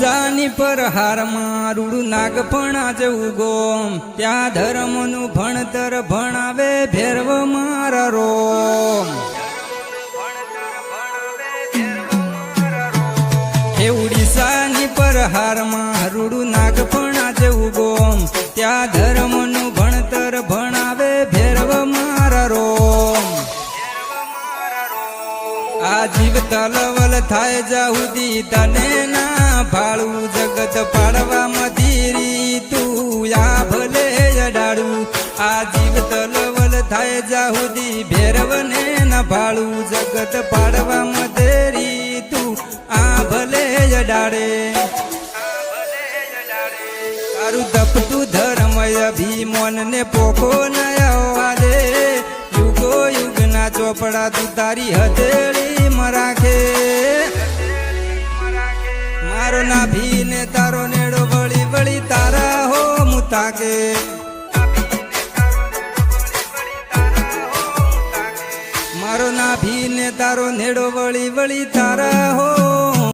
ઉડીસાની પર હારમાં રૂડું નાગપણા જવું ગોમ ત્યાં ધર્મનું ભણતર ભણાવે ભેરવ મારા રોમ હે ઉડીસાની પર હારમાં રૂડું નાગપણા જવું ગોમ ત્યાં ધર્મનું ભણતર ભણાવે ભેરવ મારા રોમ આ જીવ તલવલ થાય જાહુદી તને ના ભાળું જગત પાડવા મધીરી તું આ ભલે અડાડું આ જીવ તલવલ થાય જાહુદી ભેરવને ના ભાળું જગત પાડવા મધેરી તું આ ભલે અડાડે તારું તપતું ધર્મ અભિમન ને પોખો નયા દે યુગો યુગના ચોપડા તું તારી હથેળી રાખે મારો નાભી ને તારો નેડો વળી વળી તારા હો મુતાકે મારો નાભી ને તારો નેડો વળી વળી તારા હો